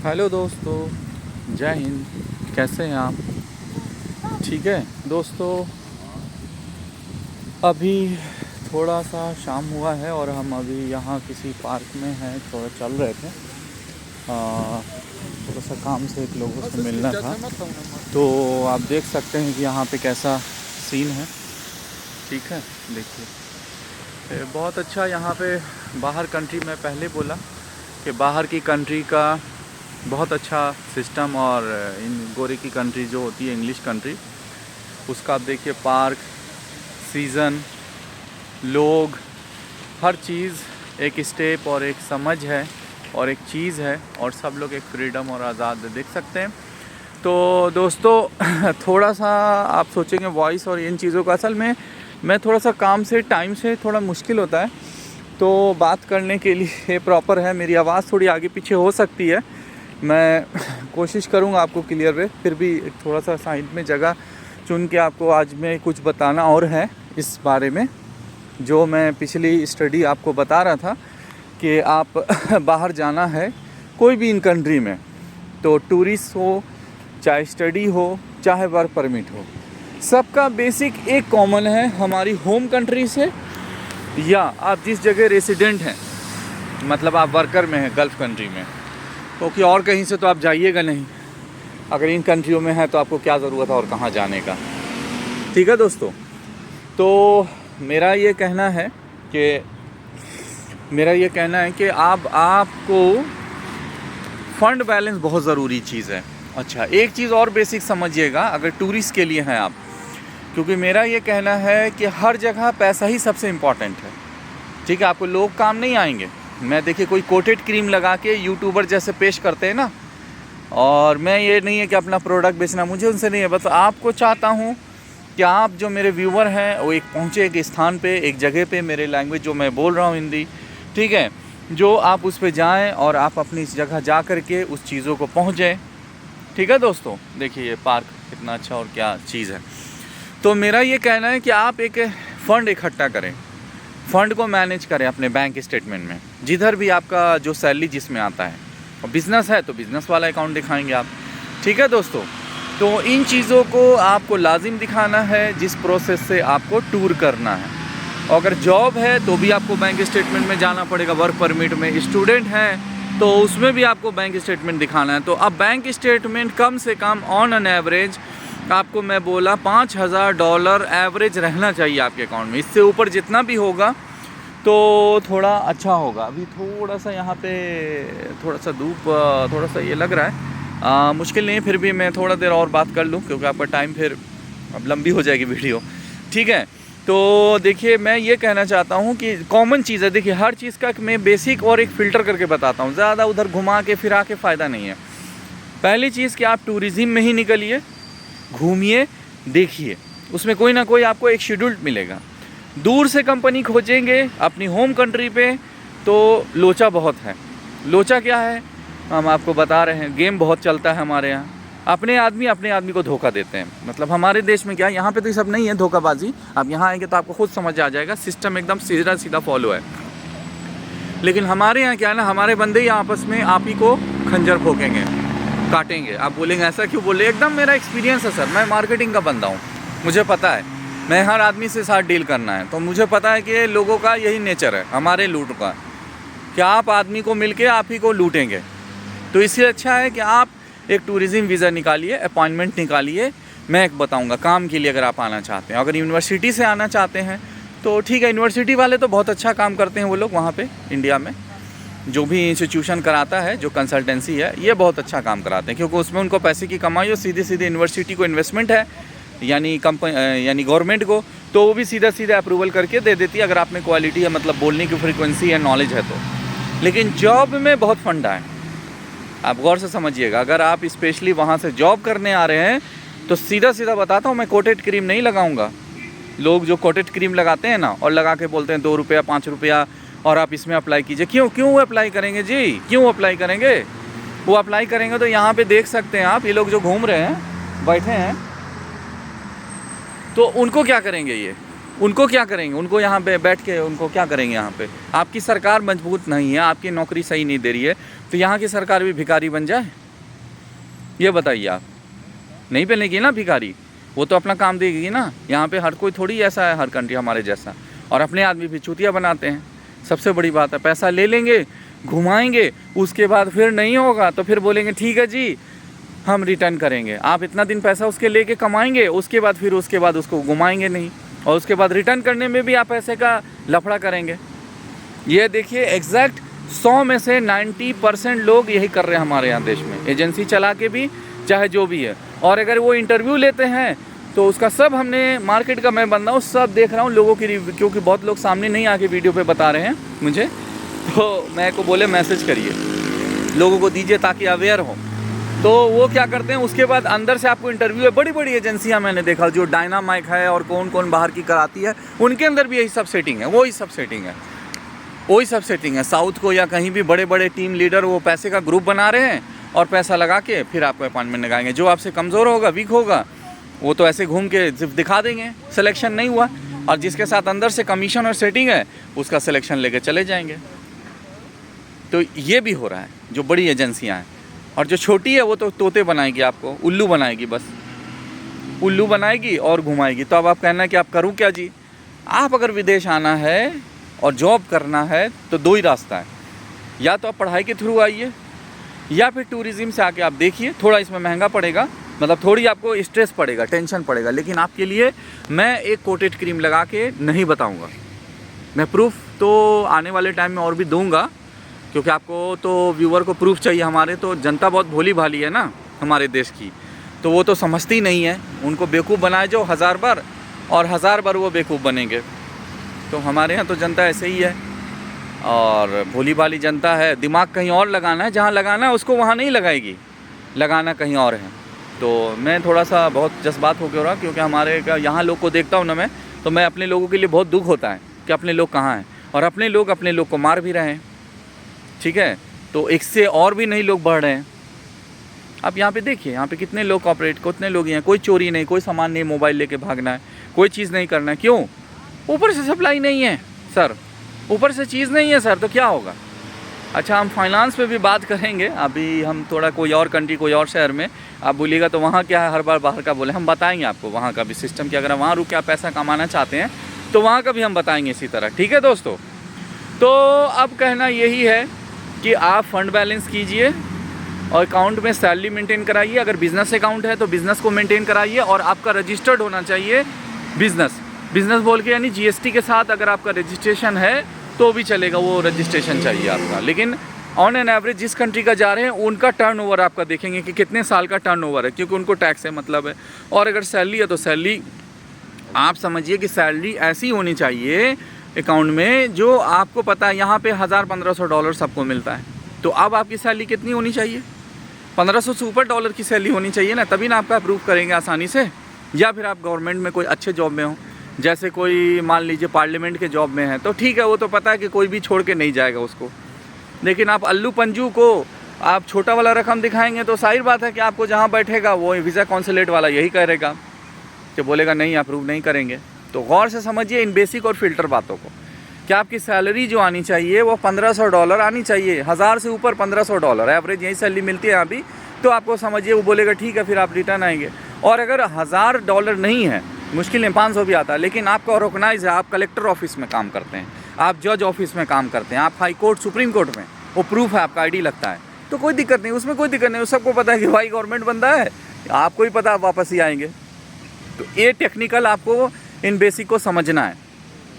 Hello दोस्तों, जय हिंद। कैसे हैं आप? ठीक है दोस्तों, अभी थोड़ा सा शाम हुआ है और हम अभी यहाँ किसी पार्क में हैं, थोड़ा चल रहे थे। थोड़ा सा काम से एक लोगों से मिलना था, तो आप देख सकते हैं कि यहाँ पे कैसा सीन है। ठीक है, देखिए बहुत अच्छा यहाँ पे। बाहर कंट्री में पहले बोला कि बाहर की कंट्री का बहुत अच्छा सिस्टम, और इन गोरे की कंट्री जो होती है इंग्लिश कंट्री, उसका आप देखिए पार्क, सीज़न, लोग, हर चीज़ एक स्टेप और एक समझ है और एक चीज़ है, और सब लोग एक फ्रीडम और आज़ाद देख सकते हैं। तो दोस्तों थोड़ा सा आप सोचेंगे वॉइस और इन चीज़ों का, असल में मैं थोड़ा सा काम से टाइम से थोड़ा मुश्किल होता है, तो बात करने के लिए प्रॉपर है। मेरी आवाज़ थोड़ी आगे पीछे हो सकती है, मैं कोशिश करूँगा आपको क्लियर वे, फिर भी थोड़ा सा साइड में जगह चुन के आपको आज मैं कुछ बताना और है इस बारे में, जो मैं पिछली स्टडी आपको बता रहा था कि आप बाहर जाना है कोई भी इन कंट्री में, तो टूरिस्ट हो, चाहे स्टडी हो, चाहे वर्क परमिट हो, सबका बेसिक एक कॉमन है हमारी होम कंट्री से, या आप जिस जगह रेसिडेंट हैं, मतलब आप वर्कर में हैं गल्फ़ कंट्री में, क्योंकि और कहीं से तो आप जाइएगा नहीं। अगर इन कंट्रियों में है तो आपको क्या ज़रूरत है और कहाँ जाने का। ठीक है दोस्तों, तो मेरा ये कहना है कि आपको फ़ंड बैलेंस बहुत ज़रूरी चीज़ है। अच्छा, एक चीज़ और बेसिक समझिएगा अगर टूरिस्ट के लिए हैं आप, क्योंकि मेरा ये कहना है कि हर जगह पैसा ही सबसे इम्पॉर्टेंट है। ठीक है, आपको लोग काम नहीं आएंगे। मैं देखिए कोई कोटेड क्रीम लगा के यूट्यूबर जैसे पेश करते हैं ना, और मैं ये नहीं है कि अपना प्रोडक्ट बेचना, मुझे उनसे नहीं है, बस आपको चाहता हूँ कि आप जो मेरे व्यूवर हैं वो एक पहुँचे एक स्थान पे, एक जगह पे, मेरे लैंग्वेज जो मैं बोल रहा हूँ हिंदी, ठीक है, जो आप उस पर जाएँ और आप अपनी इस जगह जा कर के उस चीज़ों को पहुँचें। ठीक है दोस्तों, देखिए ये पार्क कितना अच्छा और क्या चीज़ है। तो मेरा ये कहना है कि आप एक फ़ंड इकट्ठा करें, फ़ंड को मैनेज करें अपने बैंक स्टेटमेंट में, जिधर भी आपका जो सैलरी जिसमें आता है, और बिज़नेस है तो बिज़नेस वाला अकाउंट दिखाएंगे आप। ठीक है दोस्तों, तो इन चीज़ों को आपको लाजिम दिखाना है जिस प्रोसेस से आपको टूर करना है। और अगर जॉब है तो भी आपको बैंक स्टेटमेंट में जाना पड़ेगा, वर्क परमिट में। स्टूडेंट हैं तो उसमें भी आपको बैंक स्टेटमेंट दिखाना है। तो अब बैंक स्टेटमेंट कम से कम ऑन एन एवरेज आपको मैं बोला $5000 एवरेज रहना चाहिए आपके अकाउंट में। इससे ऊपर जितना भी होगा तो थोड़ा अच्छा होगा। अभी थोड़ा सा यहाँ पे थोड़ा सा धूप थोड़ा सा ये लग रहा है, मुश्किल नहीं है, फिर भी मैं थोड़ा देर और बात कर लूँ क्योंकि आपका टाइम फिर अब लंबी हो जाएगी वीडियो। ठीक है, तो देखिए मैं ये कहना चाहता हूँ कि कॉमन चीज़ है, देखिए हर चीज़ का मैं बेसिक और एक फ़िल्टर करके बताता हूँ, ज़्यादा उधर घुमा के फिरा के फ़ायदा नहीं है। पहली चीज़ कि आप टूरिज़्म में ही निकलिए, घूमिए, देखिए, उसमें कोई ना कोई आपको एक शेड्यूल मिलेगा। दूर से कंपनी खोजेंगे अपनी होम कंट्री पे तो लोचा बहुत है। लोचा क्या है हम आपको बता रहे हैं, गेम बहुत चलता है हमारे यहाँ। अपने आदमी को धोखा देते हैं, मतलब हमारे देश में क्या है, यहाँ पे तो ये सब नहीं है धोखाबाजी। आप यहाँ आएंगे तो आपको खुद समझ आ जाएगा, सिस्टम एकदम सीधा सीधा फॉलो है। लेकिन हमारे यहाँ क्या है ना, हमारे बंदे ही आपस में आप ही को खंजर भोंकेंगे, काटेंगे। आप बोलेंगे ऐसा क्यों बोले, एकदम मेरा एक्सपीरियंस है सर, मैं मार्केटिंग का बंदा हूँ, मुझे पता है, मैं हर आदमी से साथ डील करना है, तो मुझे पता है कि लोगों का यही नेचर है हमारे लूट का, कि आप आदमी को मिलके आप ही को लूटेंगे। तो इससे अच्छा है कि आप एक टूरिज़्म वीज़ा निकालिए, अपॉइंटमेंट निकालिए। मैं एक बताऊँगा काम के लिए अगर आप आना चाहते हैं, अगर यूनिवर्सिटी से आना चाहते हैं तो ठीक है, यूनिवर्सिटी वाले तो बहुत अच्छा काम करते हैं वो लोग वहाँ पर इंडिया में, जो भी इंस्टीट्यूशन कराता है, जो कंसल्टेंसी है, ये बहुत अच्छा काम कराते हैं, क्योंकि उसमें उनको पैसे की कमाई हो, सीधे सीधे यूनिवर्सिटी को इन्वेस्टमेंट है, यानी यानी गवर्नमेंट को, तो वो भी सीधा सीधा अप्रूवल करके दे देती है, अगर आप में क्वालिटी है, मतलब बोलने की फ्रीक्वेंसी है, नॉलेज है तो। लेकिन जॉब में बहुत फंडा है, आप गौर से समझिएगा। अगर आप स्पेशली वहाँ से जॉब करने आ रहे हैं तो सीधा सीधा बताता हूँ, मैं कोटेड क्रीम नहीं लगाऊँगा। लोग जो कोटेड क्रीम लगाते हैं ना, और लगा के बोलते हैं 2 रुपया 5 रुपया और आप इसमें अप्लाई कीजिए। क्यों अप्लाई करेंगे जी, क्यों अप्लाई करेंगे? वो अप्लाई करेंगे तो यहाँ पे देख सकते हैं आप, ये लोग जो घूम रहे हैं, बैठे हैं, तो उनको क्या करेंगे ये? उनको क्या करेंगे? उनको यहाँ पे बैठ के उनको क्या करेंगे? यहाँ पे आपकी सरकार मजबूत नहीं है, आपकी नौकरी सही नहीं दे रही है, तो यहाँ की सरकार भी भिखारी बन जाए? ये बताइए आप। नहीं बनेगी ना भिखारी, वो तो अपना काम देगी ना। यहाँ पे हर कोई थोड़ी ऐसा है, हर कंट्री हमारे जैसा। और अपने आदमी भी चूतिया बनाते हैं, सबसे बड़ी बात है। पैसा ले लेंगे, घुमाएंगे, उसके बाद फिर नहीं होगा तो फिर बोलेंगे ठीक है जी हम रिटर्न करेंगे। आप इतना दिन पैसा उसके लेके कमाएंगे, उसके बाद उसको घुमाएंगे नहीं, और उसके बाद रिटर्न करने में भी आप पैसे का लफड़ा करेंगे। ये देखिए एग्जैक्ट 100 में से 90% लोग यही कर रहे हैं हमारे यहाँ देश में, एजेंसी चला के भी, चाहे जो भी है। और अगर वो इंटरव्यू लेते हैं तो उसका सब हमने मार्केट का मैं बंदा हूँ, सब देख रहा हूँ लोगों की रिव्यू, क्योंकि बहुत लोग सामने नहीं आके वीडियो पे बता रहे हैं मुझे, तो मैं को बोले मैसेज करिए, लोगों को दीजिए ताकि अवेयर हो। तो वो क्या करते हैं, उसके बाद अंदर से आपको इंटरव्यू है। बड़ी बड़ी एजेंसियां मैंने देखा, जो डायनामाइक है और कौन कौन बाहर की कराती है, उनके अंदर भी यही सब सेटिंग है, वही सब सेटिंग है। साउथ को या कहीं भी बड़े बड़े टीम लीडर वो पैसे का ग्रुप बना रहे हैं और पैसा लगा के फिर आपको अपॉइंटमेंट लगाएंगे। जो आपसे कमज़ोर होगा, वीक होगा, वो तो ऐसे घूम के सिर्फ दिखा देंगे सिलेक्शन नहीं हुआ, और जिसके साथ अंदर से कमीशन और सेटिंग है उसका सिलेक्शन लेके चले जाएंगे। तो ये भी हो रहा है जो बड़ी एजेंसियां हैं। और जो छोटी है वो तो तोते बनाएगी, आपको उल्लू बनाएगी, बस उल्लू बनाएगी और घुमाएगी। तो अब आप कहना कि आप करूँ क्या जी? आप अगर विदेश आना है और जॉब करना है तो दो ही रास्ता है, या तो आप पढ़ाई के थ्रू आइए, या फिर टूरिज़्म से आके आप देखिए। थोड़ा इसमें महंगा पड़ेगा, मतलब थोड़ी आपको स्ट्रेस पड़ेगा, टेंशन पड़ेगा, लेकिन आपके लिए मैं एक कोटेड क्रीम लगा के नहीं बताऊंगा। मैं प्रूफ तो आने वाले टाइम में और भी दूंगा, क्योंकि आपको तो व्यूअर को प्रूफ चाहिए। हमारे तो जनता बहुत भोली भाली है ना हमारे देश की, तो वो तो समझती नहीं है। उनको बेवकूफ़ बनाए जो 1000 बार, और 1000 बार वो बेवकूफ़ बनेंगे। तो हमारे यहाँ तो जनता ऐसे ही है, और भोली भाली जनता है। दिमाग कहीं और लगाना है, जहाँ लगाना है उसको वहाँ नहीं लगाएगी, लगाना कहीं और है। तो मैं थोड़ा सा बहुत जज्बात हो गया, क्योंकि हमारे का यहाँ लोग को देखता हूँ ना मैं, तो मैं अपने लोगों के लिए बहुत दुख होता है कि अपने लोग कहाँ हैं, और अपने लोग को मार भी रहे हैं। ठीक है, तो एक से और भी नहीं लोग बढ़ रहे हैं। आप यहाँ पे देखिए, यहाँ पे कितने लोग कॉपरेट, कितने लोग हैं, कोई चोरी नहीं, कोई सामान नहीं मोबाइल लेके भागना है, कोई चीज़ नहीं करना है। क्यों? ऊपर से सप्लाई नहीं है सर, ऊपर से चीज़ नहीं है सर, तो क्या होगा? अच्छा, हम फाइनेंस पे भी बात करेंगे। अभी हम थोड़ा कोई और कंट्री, कोई और शहर में आप बोलिएगा तो वहाँ क्या है, हर बार बाहर का बोले, हम बताएंगे आपको वहाँ का भी सिस्टम कि अगर वहाँ रुक के आप पैसा कमाना चाहते हैं तो वहाँ का भी हम बताएंगे इसी तरह। ठीक है दोस्तों, तो अब कहना यही है कि आप फंड बैलेंस कीजिए और अकाउंट में सैलरी मेंटेन कराइए। अगर बिज़नेस अकाउंट है तो बिज़नेस को मेंटेन कराइए, और आपका रजिस्टर्ड होना चाहिए बिज़नेस बोल के, यानी जीएसटी के साथ अगर आपका रजिस्ट्रेशन है तो भी चलेगा, वो रजिस्ट्रेशन चाहिए आपका। लेकिन ऑन एन एवरेज जिस कंट्री का जा रहे हैं उनका टर्नओवर आपका देखेंगे कि कितने साल का टर्नओवर है, क्योंकि उनको टैक्स से मतलब है। और अगर सैलरी है तो सैलरी आप समझिए कि सैलरी ऐसी होनी चाहिए अकाउंट में जो आपको पता है यहाँ पे $1000-1500 सबको मिलता है। तो अब आपकी सैलरी कितनी होनी चाहिए? 1500 से ऊपर डॉलर की सैलरी होनी चाहिए ना, तभी ना आपका अप्रूव करेंगे आसानी से। या फिर आप गवर्नमेंट में कोई अच्छे जॉब में हो, जैसे कोई मान लीजिए पार्लियामेंट के जॉब में है, तो ठीक है, वो तो पता है कि कोई भी छोड़ के नहीं जाएगा उसको। लेकिन आप अल्लू पंजू को आप छोटा वाला रकम दिखाएंगे तो जाहिर बात है कि आपको जहाँ बैठेगा वो वीज़ा कॉन्सुलेट वाला यही करेगा कि बोलेगा नहीं, अप्रूव नहीं करेंगे। तो गौर से समझिए इन बेसिक और फिल्टर बातों को, कि आपकी सैलरी जो आनी चाहिए वो $1500 आनी चाहिए। 1000 से ऊपर $1500 एवरेज यही सैलरी मिलती है अभी। तो आपको समझिए वो बोलेगा ठीक है, फिर आप रिटर्न आएंगे। और अगर $1000 नहीं है, मुश्किल में 500 भी आता है, लेकिन आपका ऑर्गेनाइज है, आप कलेक्टर ऑफिस में काम करते हैं, आप जज ऑफिस में काम करते हैं, आप हाई कोर्ट, सुप्रीम कोर्ट में, वो प्रूफ है, आपका आईडी लगता है, तो कोई दिक्कत नहीं, उसमें कोई दिक्कत नहीं। सबको पता है कि भाई गवर्नमेंट बंदा है, आपको ही पता, आप वापस ही आएंगे। तो ये टेक्निकल आपको इन बेसिक को समझना है।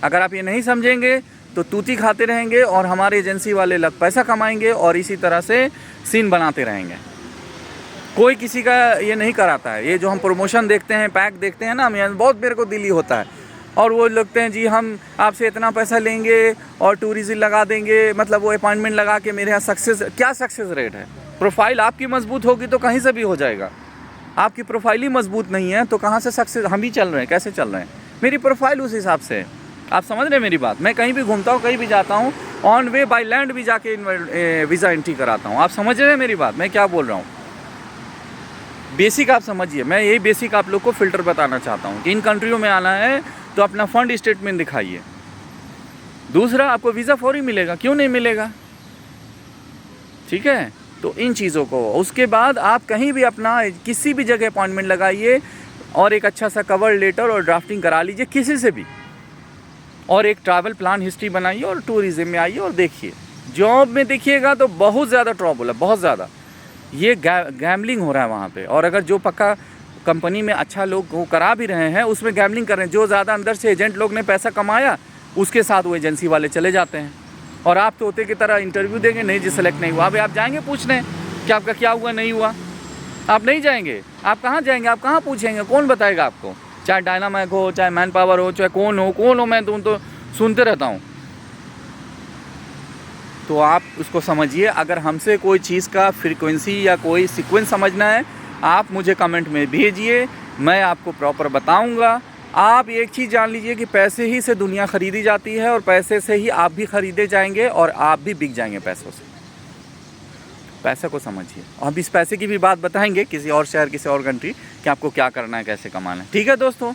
अगर आप ये नहीं समझेंगे तो तूती खाते रहेंगे और हमारे एजेंसी वाले लग पैसा कमाएंगे और इसी तरह से सीन बनाते रहेंगे। कोई किसी का ये नहीं कराता है। ये जो हम प्रमोशन देखते हैं, पैक देखते हैं ना, हमें बहुत मेरे को दिली होता है, और वो लगते हैं जी हम आपसे इतना पैसा लेंगे और टूरिज्म लगा देंगे, मतलब वो अपॉइंटमेंट लगा के मेरे यहाँ सक्सेस, क्या सक्सेस रेट है? प्रोफाइल आपकी मजबूत होगी तो कहीं से भी हो जाएगा। आपकी प्रोफाइल ही मजबूत नहीं है तो कहाँ से सक्सेस? हम ही चल रहे हैं, कैसे चल रहे हैं? मेरी प्रोफाइल उस हिसाब से है। आप समझ रहे हैं मेरी बात? मैं कहीं भी घूमता हूँ, कहीं भी जाता हूँ, ऑन वे बाय लैंड भी जाके वीज़ा एंट्री कराता हूँ। आप समझ रहे हैं मेरी बात, मैं क्या बोल रहा हूँ? बेसिक आप समझिए, मैं यही बेसिक आप लोग को फ़िल्टर बताना चाहता हूँ कि इन कंट्रियों में आना है तो अपना फंड स्टेटमेंट दिखाइए। दूसरा, आपको वीज़ा फौरी मिलेगा, क्यों नहीं मिलेगा? ठीक है। तो इन चीज़ों को, उसके बाद आप कहीं भी अपना किसी भी जगह अपॉइंटमेंट लगाइए और एक अच्छा सा कवर लेटर और ड्राफ्टिंग करा लीजिए किसी से भी, और एक ट्रैवल प्लान हिस्ट्री बनाइए और टूरिज़्म में आइए और देखिए। जॉब में देखिएगा तो बहुत ज़्यादा ट्रबल है, बहुत ज़्यादा, ये गैम्बलिंग हो रहा है वहाँ पे। और अगर जो पक्का कंपनी में अच्छा लोग वो करा भी रहे हैं उसमें गैम्बलिंग कर रहे हैं, जो ज़्यादा अंदर से एजेंट लोग ने पैसा कमाया उसके साथ वो एजेंसी वाले चले जाते हैं। और आप तोते की तरह इंटरव्यू देंगे, नहीं जी सेलेक्ट नहीं हुआ, अभी आप जाएंगे पूछने कि आपका क्या हुआ नहीं हुआ? आप नहीं जाएंगे। आप कहाँ जाएंगे? आप कहाँ पूछेंगे? कौन बताएगा आपको? चाहे डायनामैक हो, चाहे मैन पावर हो, चाहे कौन हो, मैं तो सुनते रहता हूँ। तो आप उसको समझिए। अगर हमसे कोई चीज़ का फ्रीक्वेंसी या कोई सीक्वेंस समझना है, आप मुझे कमेंट में भेजिए, मैं आपको प्रॉपर बताऊंगा। आप एक चीज़ जान लीजिए कि पैसे ही से दुनिया ख़रीदी जाती है और पैसे से ही आप भी ख़रीदे जाएंगे और आप भी बिक जाएंगे पैसों से। पैसे को समझिए। हम इस पैसे की भी बात बताएंगे किसी और शहर, किसी और कंट्री, कि आपको क्या करना है, कैसे कमाना है। ठीक है दोस्तों,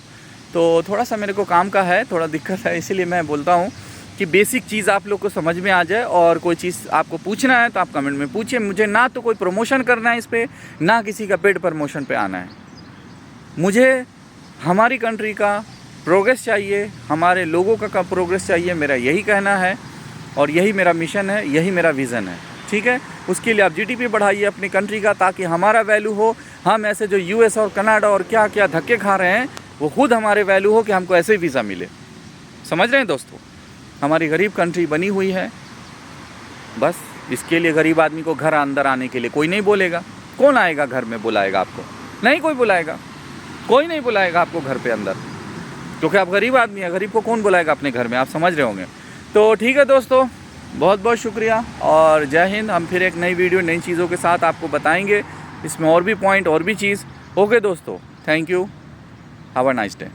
तो थोड़ा सा मेरे को काम का है, थोड़ा दिक्कत है, इसीलिए मैं बोलता हूँ कि बेसिक चीज़ आप लोग को समझ में आ जाए। और कोई चीज़ आपको पूछना है तो आप कमेंट में पूछिए। मुझे ना तो कोई प्रमोशन करना है इस पर, ना किसी का पेड प्रमोशन पे आना है। मुझे हमारी कंट्री का प्रोग्रेस चाहिए, हमारे लोगों का प्रोग्रेस चाहिए, मेरा यही कहना है और यही मेरा मिशन है, यही मेरा विज़न है। ठीक है, उसके लिए आप जीडीपी बढ़ाइए अपनी कंट्री का, ताकि हमारा वैल्यू हो। हम ऐसे जो यूएस और कनाडा और क्या क्या धक्के खा रहे हैं वो खुद हमारे वैल्यू हो कि हमको ऐसे ही वीज़ा मिले। समझ रहे हैं दोस्तों? हमारी गरीब कंट्री बनी हुई है, बस इसके लिए गरीब आदमी को घर अंदर आने के लिए कोई नहीं बोलेगा। कौन आएगा घर में बुलाएगा आपको? नहीं कोई बुलाएगा, कोई नहीं बुलाएगा आपको घर पे अंदर, क्योंकि आप गरीब आदमी हैं। गरीब को कौन बुलाएगा अपने घर में? आप समझ रहे होंगे। तो ठीक है दोस्तों, बहुत बहुत शुक्रिया और जय हिंद। हम फिर एक नई वीडियो नई चीज़ों के साथ आपको बताएंगे, इसमें और भी पॉइंट और भी चीज़। ओके दोस्तों, thank you, have a nice day.